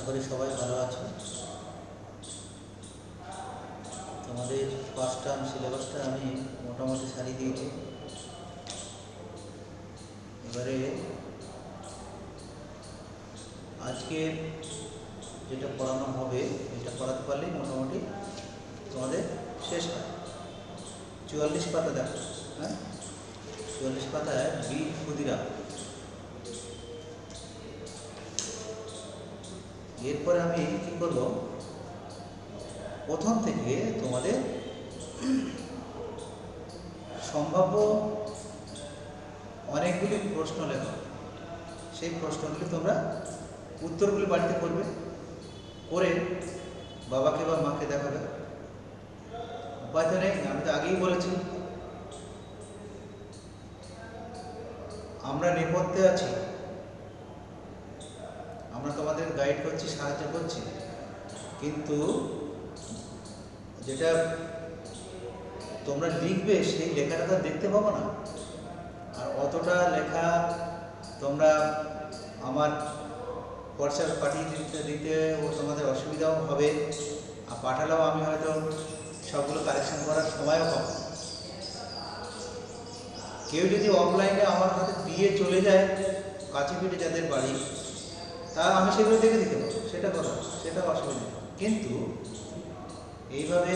করি সবাই ভালো আছো। তোমাদের ফার্স্ট টার্ম সিলেবাসটা আমি মোটামুটি সারিয়ে দিয়েছি। এবারে আজকে যেটা পড়ানো হবে এটা পড়াতে পারলেই মোটামুটি তোমাদের শেষ হয়। 44 পাতা দেখো, হ্যাঁ 44 পাতায় বীর ক্ষুদিরাম। এরপরে আমি কি করব, প্রথম থেকে তোমাদের সম্ভাব্য অনেকগুলি প্রশ্ন লেখো, সেই প্রশ্নগুলি তোমরা উত্তরগুলি বাড়িতে করবে, করে বাবাকে বা মাকে দেখাবে। উপায় তো নেই, আমি তো আগেই বলেছি আমরা নেপথ্যে আছি, আমরা তোমাদের গাইড করছি, সাহায্য করছি, কিন্তু যেটা তোমরা লিখবে সেই লেখাটা তো দেখতে পাবো না। আর অতটা লেখা তোমরা আমার হোয়াটসঅ্যাপ পাঠিয়ে দিতে ও তোমাদের অসুবিধাও হবে, আর পাঠালেও আমি হয়তো সবগুলো কারেকশন করার সময়ও পাবো। কেউ যদি অফলাইনে আমার হাতে দিয়ে চলে যায়, কাছে পিঠে যাদের বাড়ি, তা আমি সেগুলো দেখে দিতে পারবো, সেটা কথা, সেটা অসুবিধা নেই। কিন্তু এইভাবে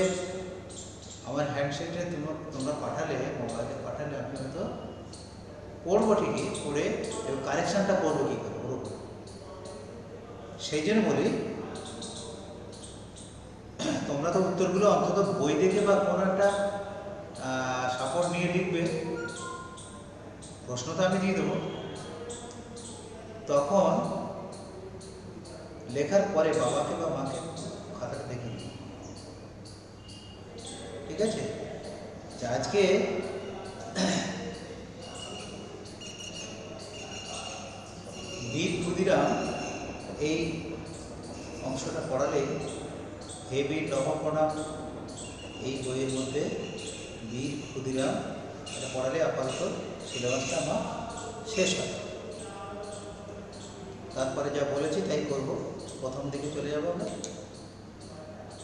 আমার হ্যান্ডসেটে তোমরা পাঠালে, মোবাইলে পাঠালে আমি হয়তো পড়বো ঠিকই, পড়ে কারেকশানটা করবো কী করে ওর উপর। সেই জন্য বলি তোমরা তো উত্তরগুলো অন্তত বই দেখে বা কোনো একটা সাপোর্ট নিয়ে লিখবে। প্রশ্ন তো আমি দিয়ে দেবো, তখন লেখার পরে বাবাকে বা মাকে খাতাটা দেখে নিই, ঠিক আছে? আজকে বীর ক্ষুদিরাম এই অংশটা পড়ালে, হে বীর নবপ্রণাম এই বইয়ের মধ্যে বীর ক্ষুদিরাম এটা পড়ালে আপাতত সিলেবাসটা আমার শেষ হয়। তারপরে যা বলেছি তাই করব, প্রথম দিকে চলে যাবো আমরা,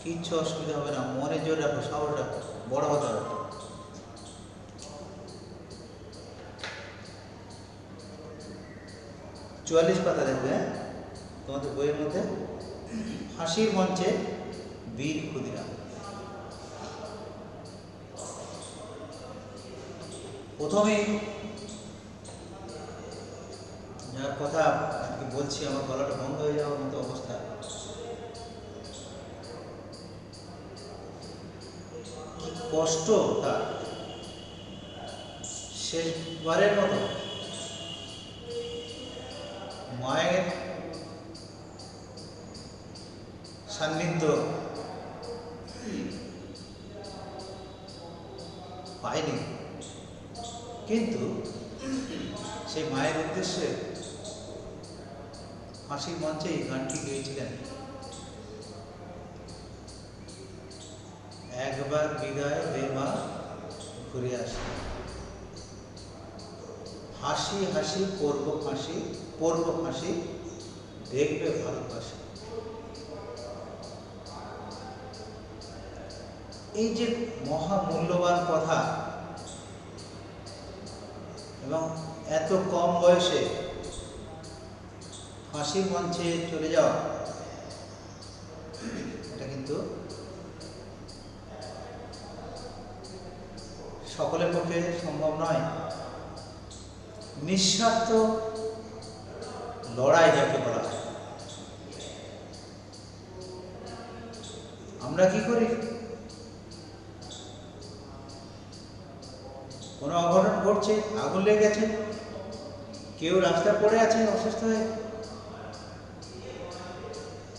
কিচ্ছু অসুবিধা হবে না। মনে জোর রাখো, সাহস রাখো, বড় হতে হবে। 44 পাতা দেখবে, হ্যাঁ তোমাদের বইয়ের মধ্যে ফাঁসির মঞ্চে বীর ক্ষুদিরাম। প্রথমেই যার কথা আজকে বলছি, আমার গলাটা বন্ধ হয়ে যাওয়ার মতো অবস্থা। কি কষ্ট তার, শেষবারের মতো মায়ের সান্নিধ্য পায়নি, কিন্তু সেই মায়ের উদ্দেশ্যে ফাঁসির মঞ্চে এই গানটি গেয়েছিলেন, একবার বিদায় দে মা ঘুরে আসি, হাসি হাসি পড়ব ফাঁসি, পড়ব ফাঁসি দেখবে ভারতবাসী। এই যে মহামূল্যবান কথা, এবং এত কম বয়সে ফাঁসির মঞ্চে চলে যাওয়া, এটা কিন্তু সকলের পক্ষে সম্ভব নয়। নিঃস্বার্থ লড়াই যাকে বলা হয়। আমরা কি করি, কোনো অঘটন ঘটছে, আগুন লেগে গেছে, কেউ রাস্তায় পড়ে আছে অসুস্থ হয়ে,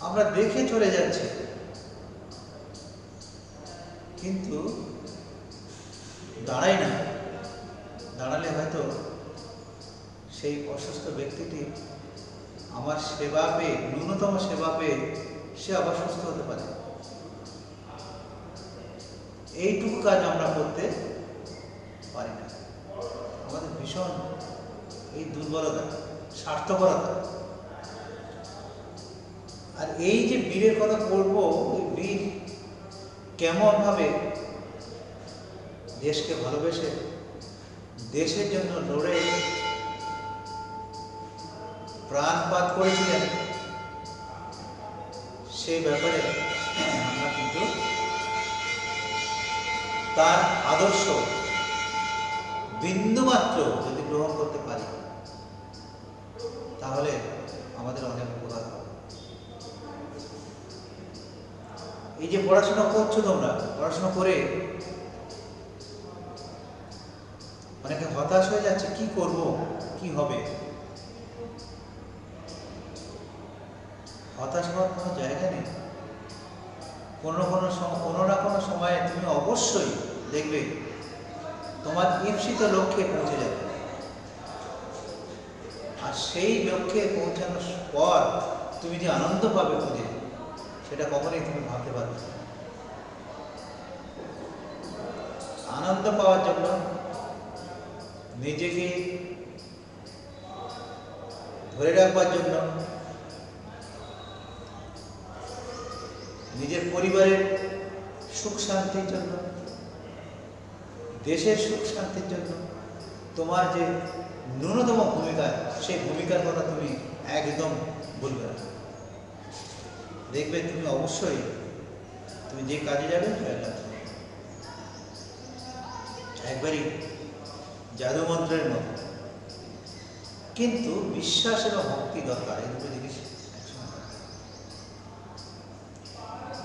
আমরা দেখে চলে যাচ্ছি, কিন্তু দাঁড়াই না। দাঁড়ালে হয়তো সেই অসুস্থ ব্যক্তিটি আমার সেবা পেয়ে, ন্যূনতম সেবা পেয়ে সে আবার সুস্থ হতে পারে। এইটুকু কাজ আমরা করতে পারি না। আমাদের ভীষণ এই দুর্বলতা, স্বার্থপরতা। আর এই যে বীরের কথা বলবো, ওই বীর কেমন ভাবে দেশকে ভালোবেসে দেশের জন্য লড়ে প্রাণপাত করেছিলেন, সেই ব্যাপারে আমরা কিন্তু তার আদর্শ বিন্দুমাত্র যদি গ্রহণ করতে পারি তাহলে আমাদের অনেক উপকার হবে। এই যে পড়াশোনা করছো, তোমরা পড়াশোনা করে অনেকে হতাশ হয়ে যাচ্ছে, কি করব, কি হবে। হতাশ হওয়ার কোনো জায়গা নেই। কোনো না কোনো সময়ে তুমি অবশ্যই দেখবে তোমার ঈপ্সিত লক্ষ্যে পৌঁছে যাবে। আর সেই লক্ষ্যে পৌঁছানোর পর তুমি যে আনন্দ পাবে খুঁজে, সেটা কখনোই তুমি ভাবতে পারবে না। আনন্দ পাওয়ার জন্য নিজেকে ধরে রাখবার জন্য, নিজের পরিবারের সুখ শান্তির জন্য, দেশের সুখ শান্তির জন্য তোমার যে ন্যূনতম ভূমিকা, সেই ভূমিকার কথা তুমি একদম ভুলবে না। দেখবে তুমি অবশ্যই তুমি যে কাজে যাবে একবারই জাদু মন্ত্রের মতো। কিন্তু বিশ্বাস এবং ভক্তি দরকার, এই দুটো জিনিস একসঙ্গে।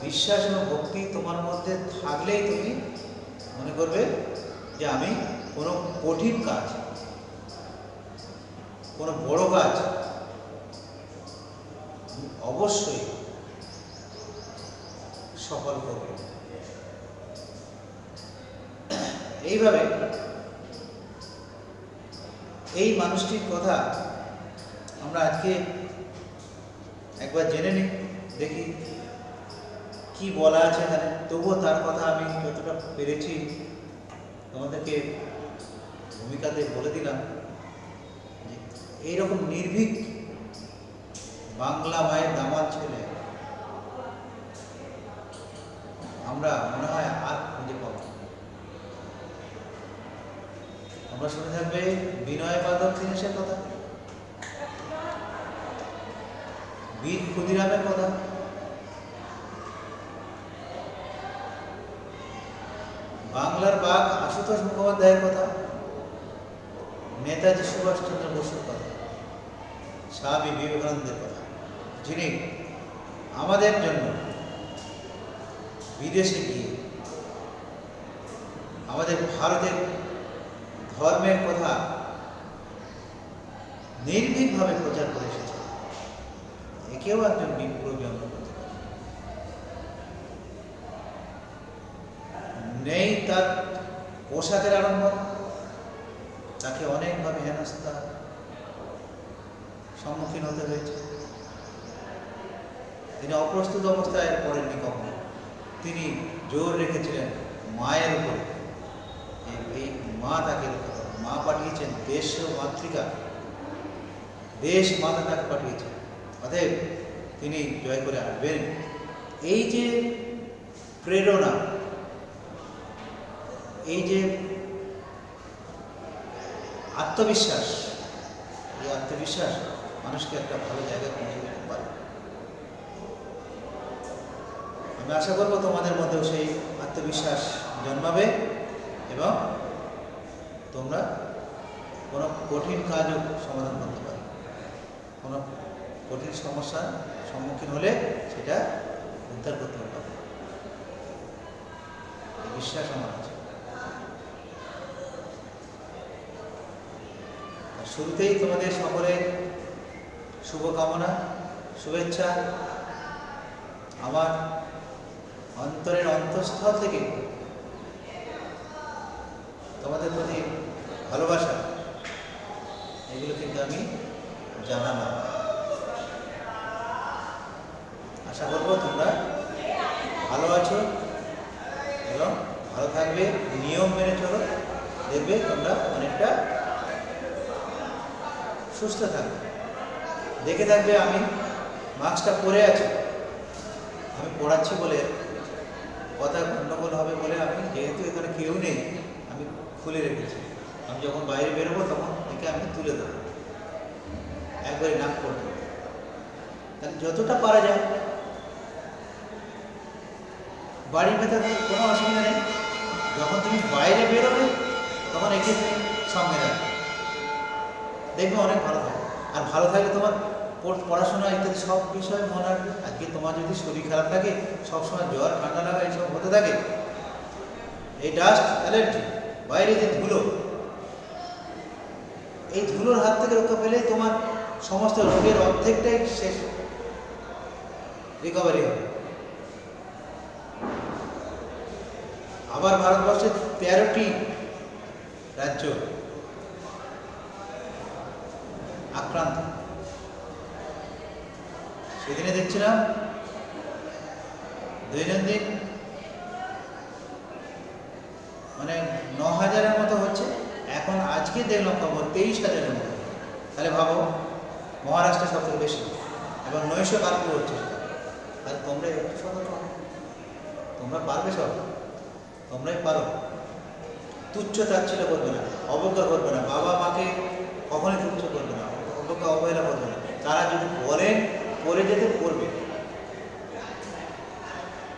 বিশ্বাস এবং ভক্তি তোমার মধ্যে থাকলেই তুমি মনে করবে যে আমি কোনো কঠিন কাজ, কোনো বড় কাজ অবশ্যই সফল করবে। এইভাবে এই মানুষটির কথা আমরা আজকে একবার জেনে নিই, দেখি কি বলা আছে এখানে। তবুও তার কথা আমি যতটা পেরেছি তোমাদেরকে ভূমিকাতে বলে দিলাম। এইরকম নির্ভীক বাংলা মায়ের দামাল ছেলে আমরা মনে হয় আর খুঁজে পাবো। আমরা শুনে থাকবে বিনয় বাদল দীনেশের কথা, বীর ক্ষুদিরামের কথা, বাংলার বাঘ আশুতোষ মুখোপাধ্যায়ের কথা, নেতাজি সুভাষচন্দ্র বসুর কথা, স্বামী বিবেকানন্দের কথা, যিনি আমাদের জন্য বিদেশে গিয়ে আমাদের ভারতের ধর্মের কথা নির্ভীকভাবে প্রচার করে এসেছে। একেও একজন বিপ্লবী আমরা করতে পারি। নেই তার পোশাকের আড়ম্বর, তাকে অনেকভাবে হেনস্থার সম্মুখীন হতে হয়েছে। তিনি অপ্রস্তুত অবস্থায় পড়েননি কখনো। তিনি জোর রেখেছিলেন মায়ের উপরে। এই মা তাকে মা পাঠিয়েছেন, দেশ মাতৃকা, দেশ মাতা তাকে পাঠিয়েছেন, অতএব তিনি জয় করে আসবেন। এই যে প্রেরণা, এই যে আত্মবিশ্বাস, এই আত্মবিশ্বাস মানুষকে একটা ভালো জায়গায় পৌঁছে দিতে পারে। আমি আশা করবো তোমাদের মধ্যেও সেই আত্মবিশ্বাস জন্মাবে এবং তোমরা কোনো কঠিন কাজও সমাধান করতে পারবে। কোনো কঠিন সমস্যার সম্মুখীন হলে সেটা উদ্ধার করতে পারবে, এই বিশ্বাস আমার আছে। শুরুতেই তোমাদের সকলের শুভকামনা, শুভেচ্ছা আমার অন্তরের অন্তঃস্থল থেকে তোমাদের প্রতি ভালোবাসা, এগুলো কিন্তু আমি জানালাম। আশা করবো তোমরা ভালো আছো এবং ভালো থাকবে, নিয়ম মেনে চলো, দেখবে তোমরা অনেকটা সুস্থ থাকবে। দেখে থাকবে আমি মাস্কটা পরে আছি। আমি পড়াচ্ছি বলে কথা গণ্ডগোল হবে বলে আমি যেহেতু এখানে কেউ নেই আমি খুলে রেখেছি। আমি যখন বাইরে বেরোবো তখন একে আমি তুলে দেবো, একবারে নাক করবো। তাহলে যতটা পারা যায় বাড়ির ভেতরে কোনো অসুবিধা নেই। যখন তুমি বাইরে বেরোবে তখন একে সঙ্গে রাখবে, দেখবে অনেক ভালো থাকে। আর ভালো থাকলে তোমার পড়াশোনা ইত্যাদি সব বিষয়ে মনে রাখবে। আজকে তোমার যদি শরীর খারাপ থাকে, সবসময় জ্বর ঠান্ডা লাগা এইসব হতে থাকে, এই ডাস্ট অ্যালার্জি, বাইরে যে ধুলো, এই ধুলোর হাত থেকে রক্ষা পেলেই তোমার সমস্ত রোগের অর্ধেকটাই শেষ, রিকভারি হবে। আবার ভারতবর্ষের 13টি রাজ্য আক্রান্ত। সেদিনে দেখছিলাম দৈনন্দিন মানে 9,000-এর মতো হচ্ছে, এখন আজকে দেখলাম খবর 23,000-এর মতো। তাহলে ভাবো মহারাষ্ট্রে সব থেকে বেশি, এবং 900 কালপুর হচ্ছে। আর তোমরা একটু সতর্ক, তোমরা পারবে সব, তোমরাই পারো। তুচ্ছ তাচ্ছিল্য করবে না, অবজ্ঞা করবে না, বাবা মাকে কখনোই তুচ্ছ করবে না, অবজ্ঞা অবহেলা করবে না। তারা যদি বলেন করে যেতে করবে,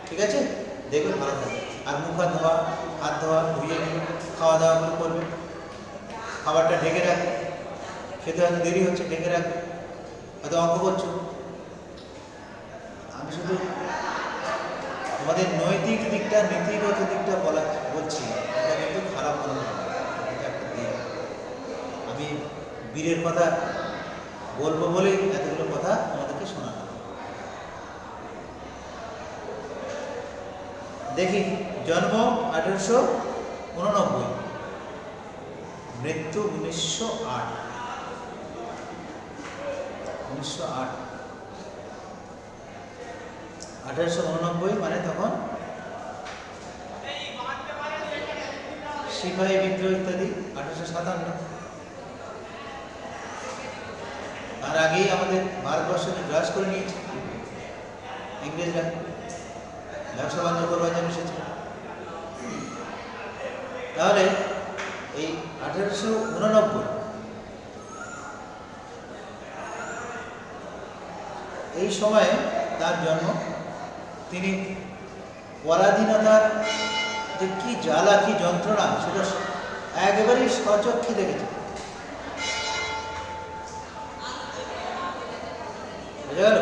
ঠিক আছে? দেখবে ভালো থাকবে। আর মুখ হাত ধোয়া, হাত ধোয়া ধুয়ে খাওয়া দাওয়া করবে, খাবারটা ঢেকে রাখবে, খেতে হয়তো দেরি হচ্ছে ঢেকে রাখবে, হয়তো অঙ্ক করছো। আমি শুধু আমাদের নৈতিক দিকটা, নীতিগত দিকটা বলছি, এটা কিন্তু খারাপ কোনো না, এটা একটা দিক। আমি বীরের কথা বলবো বলেই এতগুলো কথা আমাদেরকে শোনানো। দেখি, জন্ম 1889, মৃত্যু 1908। 1889 মানে তখন সিপাহী বিদ্রোহ ইত্যাদি। 1857, তার আগেই আমাদের ভারতবর্ষকে গ্রাস করে নিয়েছে ইংরেজরা, ব্যবসা বাণিজ্য করবার জন্য এসেছে। তাহলে এই 1889 এই সময়ে তার জন্ম। তিনি পরাধীনতার যে কি জ্বালা, কি যন্ত্রণা, সেটা একেবারেই স্বচক্ষে দেখেছে। বুঝা গেল?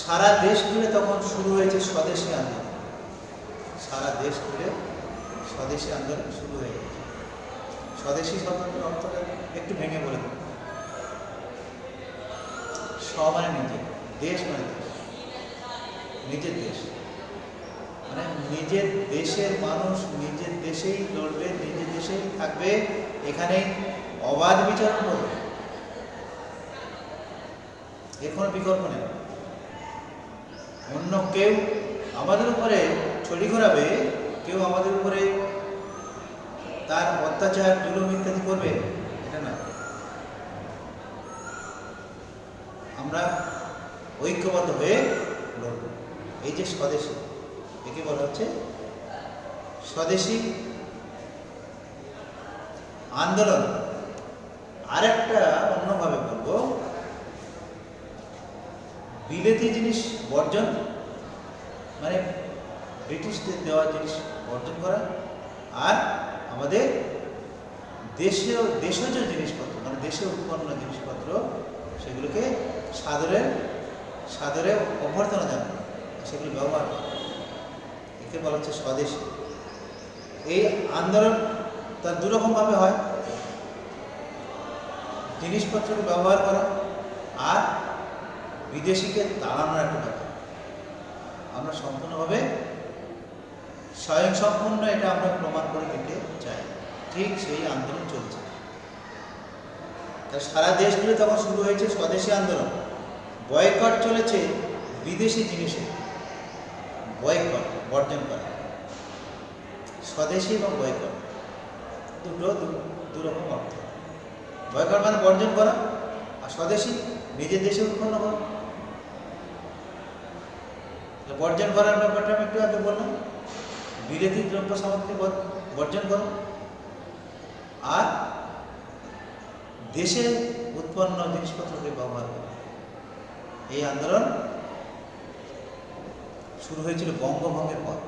সারা দেশ জুড়ে তখন শুরু হয়েছে স্বদেশী আন্দোলন। সারা দেশ জুড়ে স্বদেশী আন্দোলন শুরু হয়ে গেছে। স্বদেশী শব্দের অর্থটা একটু ভেঙে বলে দেব। মানে নিজের দেশ, মানে দেশ, নিজের দেশ, মানে নিজের দেশের মানুষ নিজের দেশেই লড়বে, নিজের দেশেই থাকবে, এখানে অবাধ বিচরণ করবে, এর কোনো বিকল্প নেই। অন্য কেউ আমাদের উপরে ছড়ি ঘোরাবে, কেউ আমাদের উপরে তার অত্যাচার জুলুম ইত্যাদি করবে, এটা না। আমরা ঐক্যবদ্ধ হয়ে লড়ব। এই যে স্বদেশী, একে বলা হচ্ছে স্বদেশী আন্দোলন। আরেকটা অন্যভাবে বলবো, বিলেতি জিনিস বর্জন, মানে ব্রিটিশদের দেওয়া জিনিস বর্জন করা, আর আমাদের দেশজ জিনিসপত্র, মানে দেশে উৎপন্ন জিনিসপত্র, সেগুলোকে সাদরে অভ্যর্থনা জানানো, সেগুলো ব্যবহার করা, একে বলা হচ্ছে স্বদেশী। এই আন্দোলন তার দুরকমভাবে হয়, জিনিসপত্রকে ব্যবহার করা আর বিদেশিকে তাড়ানোর একটা ব্যাপার। আমরা সম্পূর্ণভাবে স্বয়ংসম্পূর্ণ, এটা আমরা প্রমাণ করে দিতে চাই। ঠিক সেই আন্দোলন চলছে। তা সারা দেশ জুড়ে তখন শুরু হয়েছে স্বদেশী আন্দোলন। বয়কট চলেছে বিদেশি জিনিসের, বয়কট, বর্জন করা। স্বদেশী এবং বয়কট দুরকম অর্থ। বয়কট মানে বর্জন করা, আর স্বদেশী নিজের দেশে উৎপন্ন করো। বর্জন করার ব্যাপারটা আমি একটু আগে বললাম, বিলেতি দ্রব্য সামগ্রী বর্জন করো, আর দেশে উৎপন্ন জিনিসপত্রকে ব্যবহার করো। এই আন্দোলন শুরু হয়েছিল বঙ্গভঙ্গের পর।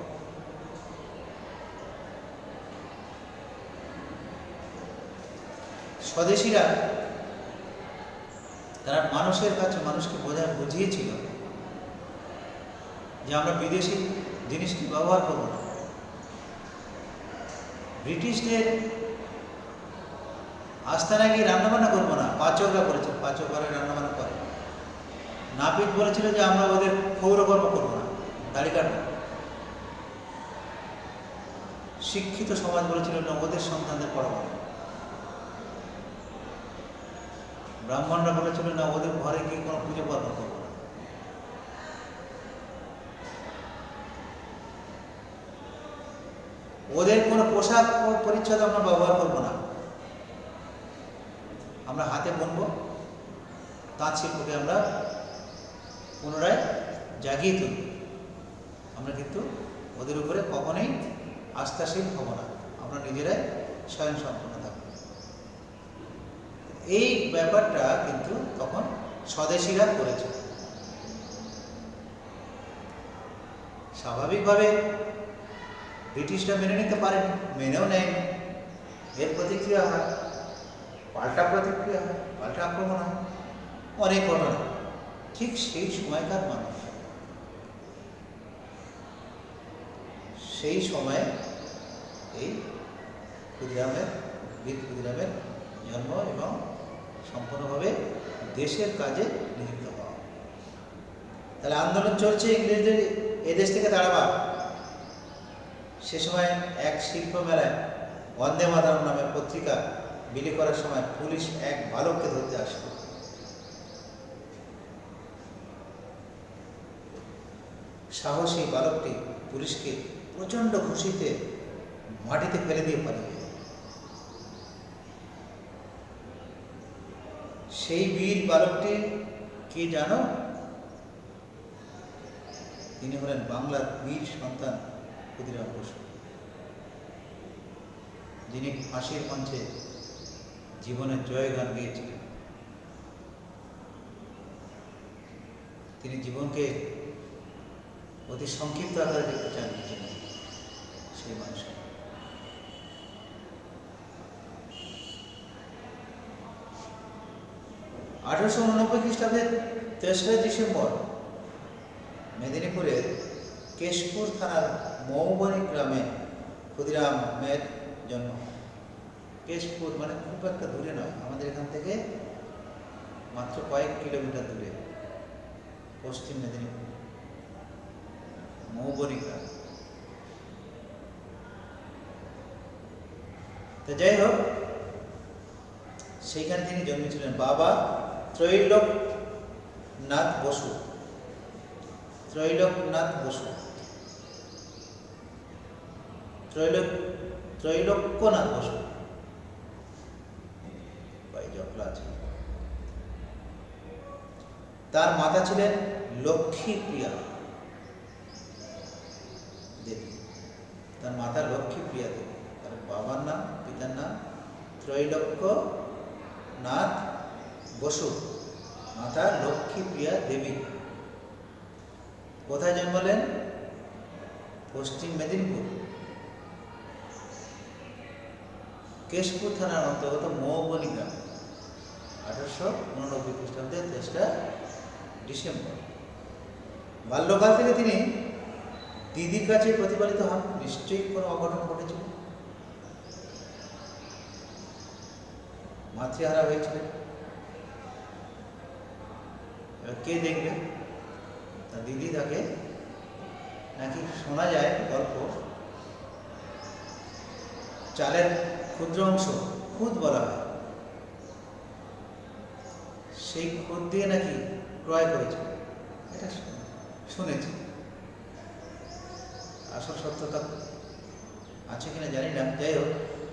স্বদেশীরা তারা মানুষের কাছে মানুষকে বুঝিয়েছিল যে আমরা বিদেশি জিনিসকে ব্যবহার করব না। ব্রিটিশদের আস্তানা গিয়ে রান্নাবান্না করবো না, পাচকরা বলেছিল, পাচকরা রান্নাবান্না করে। নাপিত বলেছিল যে আমরা ওদের ক্ষৌরকর্ম করবো না, দাড়ি কাটবো। শিক্ষিত সমাজ বলেছিল না, ওদের সন্তানদের পড়াবো না। ব্রাহ্মণরা বলেছিল না, ওদের ঘরে গিয়ে কোনো পুজো পার্বণ করবো না। ওদের কোনো পোশাক পরিচ্ছদ আমরা ব্যবহার করবো না। আমরা হাতে বুনবো, তাঁত শিল্পকে আমরা পুনরায় জাগিয়ে তুলব। আমরা কিন্তু ওদের উপরে কখনোই আস্থাশীল হব না, আমরা নিজেরাই স্বয়ংসম্পূর্ণ থাকব। এই ব্যাপারটা কিন্তু তখন স্বদেশীরা করেছে। স্বাভাবিকভাবে ব্রিটিশরা মেনে নিতে পারেনি, মেনেও নেয়নি। এর প্রতিক্রিয়া হয়, পাল্টা প্রতিক্রিয়া হয়, পাল্টা আক্রমণ হয়, অনেক ঘটনা। ঠিক সেই সময়কার মানুষ, সেই সময়ে এই ক্ষুদিরামের জন্ম এবং সম্পূর্ণভাবে দেশের কাজে নিযুক্ত হওয়া। তাহলে আন্দোলন চলছে ইংরেজদের এদেশ থেকে তাড়াবা। সে সময় এক শিল্প মেলায় বন্দে মাতরম নামে পত্রিকা বিলি করার সময় পুলিশ এক বালককে ধরতে আসলো। সাহসী বালকটি পুলিশকে প্রচণ্ড খুশিতে মাটিতে ফেলে দিয়ে পালিয়ে গেল। সেই বীর বালকটি কে জানো? তিনি হলেন বাংলার বীর সন্তান ক্ষুদিরাম বসু, যিনি ফাঁসির মঞ্চে জীবনের জয়গান গেয়েছিলেন। তিনি জীবনকে অতি সংক্ষিপ্ত আকারে দেখতে চান সেই মানুষ। 1889 খ্রিস্টাব্দের 3রা ডিসেম্বর মেদিনীপুরের কেশপুর থানার মৌবনী গ্রামে ক্ষুদিরামের জন্ম। কেশপুর মানে খুব একটা দূরে নয়, আমাদের এখান থেকে মাত্র কয়েক কিলোমিটার দূরে, পশ্চিম মেদিনীপুর মৌবনী গ্রাম। তো যাই হোক, সেইখানে তিনি জন্মেছিলেন। বাবা ত্রৈলোক্যনাথ বসু, ত্রৈলোক্যনাথ বসু, ত্রৈলোক্যনাথ বসু আছে। তার মাতা ছিলেন লক্ষ্মীপ্রিয়া দেবী, তার মাতা লক্ষ্মীপ্রিয়া দেবী। তার বাবার নাম, পিতার নাম ত্রৈলোক্যনাথ বসু, মাতা লক্ষ্মীপ্রিয়া দেবী। কোথায় জন্মালেন? পশ্চিম মেদিনীপুর কেশপুর থানার অন্তর্গত মৌবনী গ্রাম। 1889 খ্রিস্টাব্দের 3রা ডিসেম্বর। বাল্যকাল থেকে তিনি দিদির কাছে প্রতিপালিত হন। নিশ্চয়ই কোনো অঘটন ঘটেছিল, মাতৃহারা হয়েছিলেন। কে দেখবে? তার দিদি তাকে, নাকি শোনা যায় গল্প, চালের ক্ষুদ্র অংশ খুদ বলা হয়, সেই খুদ দিয়ে নাকি ক্রয় করেছে, এটা শুনেছি। আসল সত্যতা আছে কিনা জানি না। যাই হোক,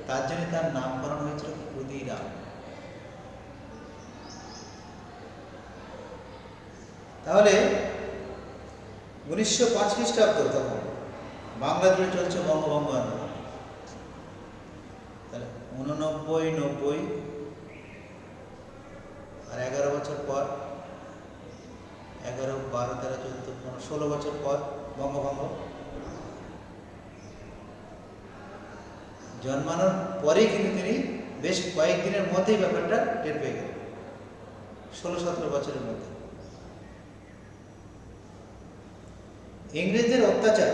তার জন্য তার নামকরণ হয়েছিল ক্ষুদিরাম। তাহলে 1905 খ্রিস্টাব্দ, তখন বাংলা জুড়ে চলছে বঙ্গভঙ্গ আন্দোলন। তাহলে 89, 90 আর 11 বছর পর, 11, 12, 13, 14, 15, 16 বছর পর বঙ্গভঙ্গ। জন্মানোর পরেই কিন্তু তিনি বেশ কয়েকদিনের মধ্যেই ব্যাপারটা টের পেয়ে গেলেন, 16-17 বছরের মধ্যে। ইংরেজদের অত্যাচার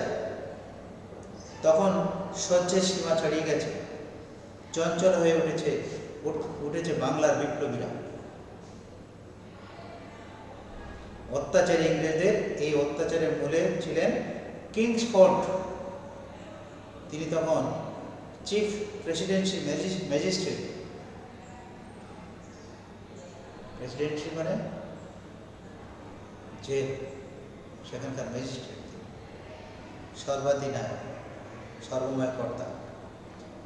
তখন সহ্যের সীমা ছাড়িয়ে গেছে, চঞ্চল হয়ে উঠেছে বাংলার বিপ্লবীরা। অত্যাচারী ইংরেজদের এই অত্যাচারের মূলে ছিলেন কিংসফোর্ড। তিনি তখন চিফ প্রেসিডেন্সি ম্যাজিস্ট্রেট। প্রেসিডেন্সি মানে জেল, সেখানকার ম্যাজিস্ট্রেট, সর্বাধিনায়ক, সর্বময় কর্তা।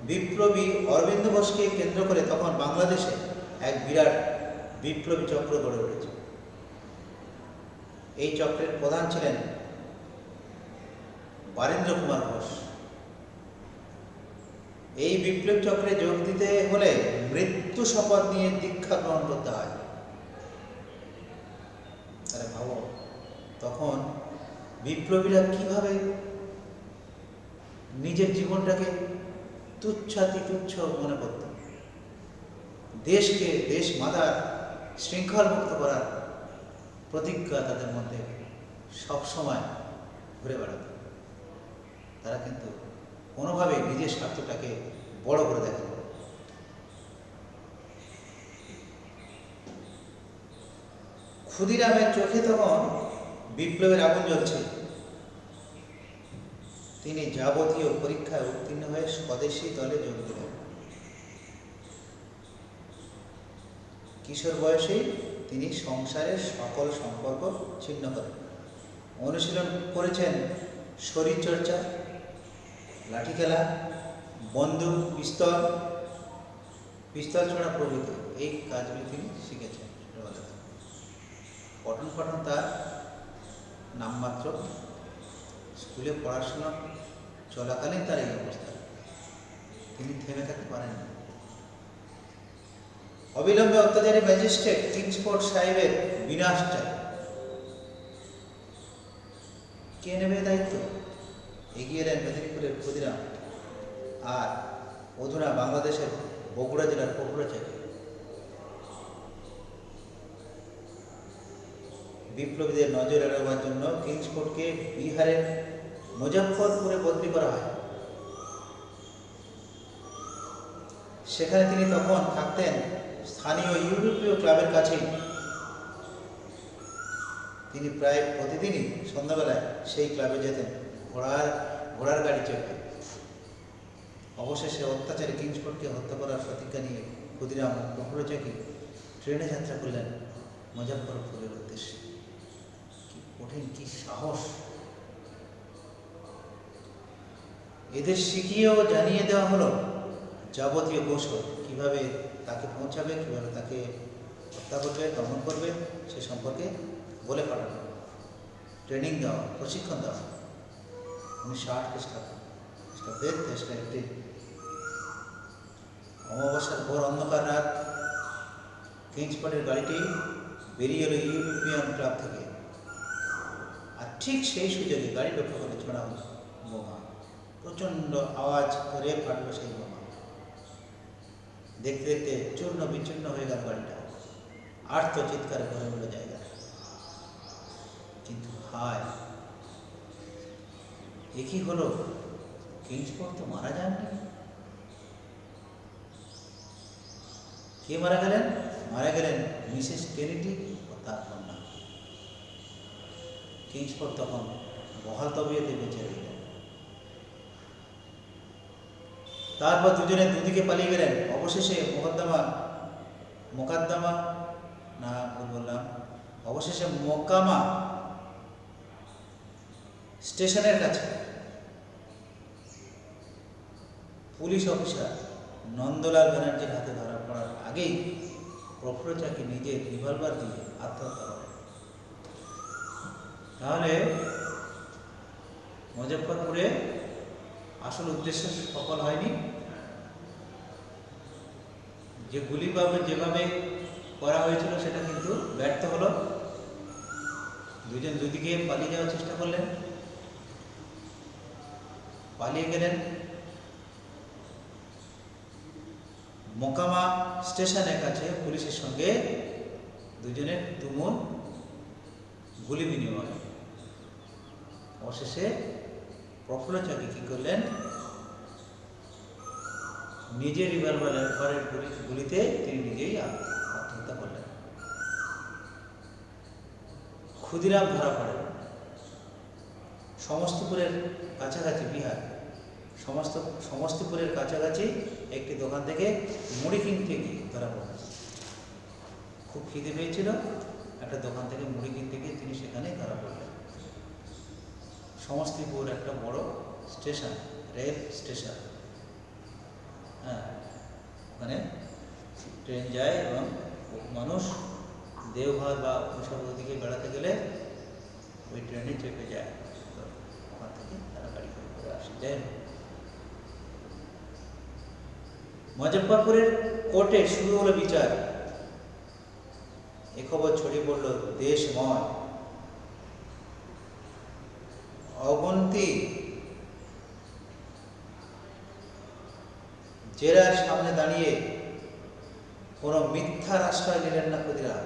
বিপ্লবী অরবিন্দ ঘোষকে কেন্দ্র করে তখন বাংলাদেশে এক বিরাট বিপ্লবী চক্র গড়ে উঠেছে। এই চক্রের প্রধান ছিলেন বারীন্দ্র কুমার ঘোষ। এই বিপ্লবী চক্রে যোগ দিতে হলে মৃত্যু শপথ নিয়ে দীক্ষা গ্রহণ করতে হয়। তাহলে ভাবো তখন বিপ্লবীরা কিভাবে নিজের জীবনটাকে তুচ্ছ মনে করত। দেশকে, দেশ মাতার শৃঙ্খল মুক্ত করার প্রতিজ্ঞা তাদের মধ্যে সবসময় ঘুরে বেড়াত। তারা কিন্তু কোনোভাবে নিজের স্বার্থটাকে বড় করে দেখে। ক্ষুদিরামের চোখে তখন বিপ্লবের আগুন জ্বলছে। তিনি যাবতীয় পরীক্ষায় উত্তীর্ণ হয়ে স্বদেশী দলে যোগ দিলেন। কিশোর বয়সেই তিনি সংসারের সকল সম্পর্ক ছিন্ন করেন। অনুশীলন করেছেন শরীরচর্চা, লাঠি খেলা, বন্দুক, পিস্তল ছোড়া প্রভৃতি এই কাজগুলি তিনি শিখেছেন। পঠন পাঠন তার নামমাত্র। স্কুলে পড়াশোনা চলাকালীন তার এই অবস্থা, তিনি থেমে থাকতে পারেন না। অবিলম্বে অত্যাচারী ম্যাজিস্ট্রেট কিংসফোর্ড সাহেবের বিনাশ চাই। কে নেবে দায়িত্ব? এগিয়ে এলেন মেদিনীপুরের ক্ষুদিরাম আর অধুনা বাংলাদেশের বগুড়া জেলার প্রফুল্লচারী। বিপ্লবীদের নজর এড়াবার জন্য কিংসফোর্ডকে বিহারের মুজফ্ফরপুরে বদলি করা হয়। সেখানে তিনি তখন থাকতেন স্থানীয় ইউরোপীয় ক্লাবের কাছেই। তিনি প্রায় প্রতিদিনই সন্ধ্যাবেলায় সেই ক্লাবে যেতেন ঘোড়ার গাড়ি চেপে। অবশেষে অত্যাচারী কিংসফোর্ডকে হত্যা করার প্রতিজ্ঞা নিয়ে ক্ষুদিরাম প্রফুল্লচারী ট্রেনে যাত্রা করলেন মুজফ্ফরপুরের উদ্দেশ্যে। কি কঠিন, কি সাহস! এদের শিখিয়েও জানিয়ে দেওয়া হলো যাবতীয় কৌশল, কিভাবে তাকে পৌঁছাবে, কিভাবে তাকে হত্যা করবে, দমন করবে, সে সম্পর্কে বলে পাঠানো, ট্রেনিং দেওয়া, প্রশিক্ষণ দেওয়া। 1908 খ্রিস্টাব্দের দেশটা একটি অমাবস্যার ঘোর অন্ধকার রাত। কিংসফোর্ডের গাড়িটি বেরিয়ে এলো ইউরোপিয়ান ক্লাব থেকে। আর ঠিক সেই সুযোগে গাড়ি লক্ষ্য করে ছোড়া হলো বোমা। প্রচণ্ড আওয়াজ করে ফাটলো সেই বোমা। দেখতে দেখতে চূর্ণ বিচ্ছিন্ন হয়ে গেল গাড়িটা। আর্ত চিৎকারে ভরে উঠল জায়গা। কিন্তু হায়, এ কি হলো? কিংসফোর্ড তো মারা যাননি। কে মারা গেলেন? মারা গেলেন মিসেস কেনেডি ও তার কন্যা। কিংসফোর্ড তখন বহাল তবিয়তে বেঁচে রইলেন। তারপর দুজনে দুদিকে পালিয়ে গেলেন। অবশেষে মোকামা স্টেশনের কাছে পুলিশ অফিসার নন্দলাল ব্যানার্জির হাতে ধরা পড়ার আগেই প্রফুল্লচারী নিজের রিভলভার দিয়ে আত্মহত্যা করেন। তাহলে মুজফ্ফরপুরে আসল উদ্দেশ্য সফল হয়নি। যে গুলিভাবে যেভাবে করা হয়েছিল সেটা কিন্তু ব্যর্থ হলো। দুজন দুদিকে পালিয়ে যাওয়ার চেষ্টা করলেন, পালিয়ে গেলেন। মোকামা স্টেশনের কাছে পুলিশের সঙ্গে দুজনের তুমুল গুলি বিনিময়। অবশেষে প্রফুল্ল চাকি কি করলেন, নিজের রিভলভারের ঘরের গুলিতে তিনি নিজেই আত্মহত্যা করলেন। ক্ষুদিরাম ধরা পড়েন সমস্তিপুরের কাছাকাছি, বিহার সমস্তিপুরের কাছাকাছি একটি দোকান থেকে মুড়ি কিনতে গিয়ে ধরা পড়েন। খুব খিদে পেয়েছিল, একটা দোকান থেকে মুড়ি কিনতে গিয়ে তিনি সেখানে ধরা পড়লেন। সমস্তিপুর একটা বড় স্টেশন, রেল স্টেশন। হ্যাঁ, ওখানে ট্রেন যায় এবং মানুষ দেওঘর বা ওইসব দিকে বেড়াতে গেলে ওই ট্রেনে চেপে যায়, ওখান থেকে তারা গাড়ি করে আসে। যাই হোক, মুজফ্ফরপুরের কোর্টে শুরু হলো বিচার। এ খবর ছড়িয়ে পড়ল দেশময়। অবন্তী জেরার সামনে দাঁড়িয়ে কোনো মিথ্যার আশ্রয় নিলেন না ক্ষুদিরাম।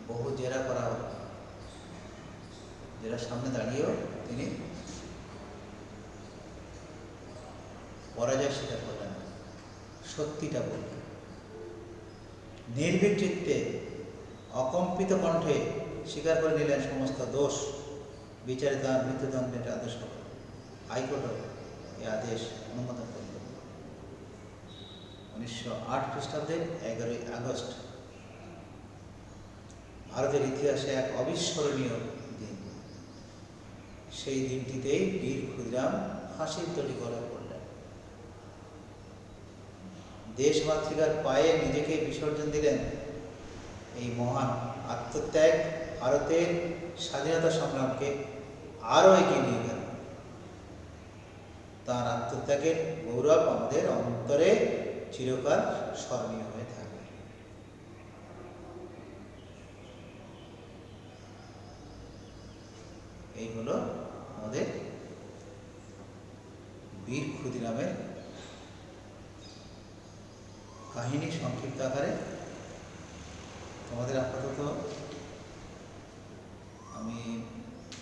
বহু জেরা করা হলো, জেরার সামনে দাঁড়িয়েও তিনি পরাজয় স্বীকার করলেন, সত্যিটা বললেন। নির্ভীক চিত্তে অকম্পিত কণ্ঠে স্বীকার করে নিলেন সমস্ত দোষ। বিচারে তার মৃত্যুদণ্ডের আদেশ হল। হাইকোর্টও এই আদেশ অনুমোদন করল। 1908 খ্রিস্টাব্দের 11ই আগস্ট ভারতের ইতিহাসে এক অবিস্মরণীয় দিন। সেই দিনটিতেই বীর ক্ষুদিরাম ফাঁসির তৈরি করে পড়লেন। দেশমাতৃকার পায়ে নিজেকে বিসর্জন দিলেন। এই মহান আত্মত্যাগ ভারতের স্বাধীনতা সংগ্রামকে আরও এগিয়ে নিয়ে গেল। তাঁর আত্মত্যাগের গৌরব আমাদের অন্তরে চিরকাল স্মরণীয় হয়ে থাকবে। এই হলো আমাদের বীর ক্ষুদিরামের কাহিনী সংক্ষিপ্ত আকারে। তোমাদের আপাতত আমি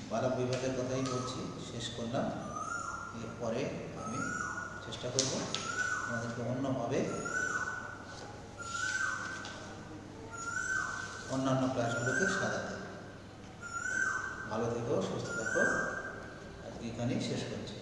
বালক বিভাগের কথাই বলছি, শেষ করলাম। এরপরে আমি চেষ্টা করব তোমাদেরকে অন্যভাবে অন্যান্য ক্লাসগুলোকে সাজাতে। ভালো থেকো, সুস্থ থাকো। আজকে এখানেই শেষ করছি।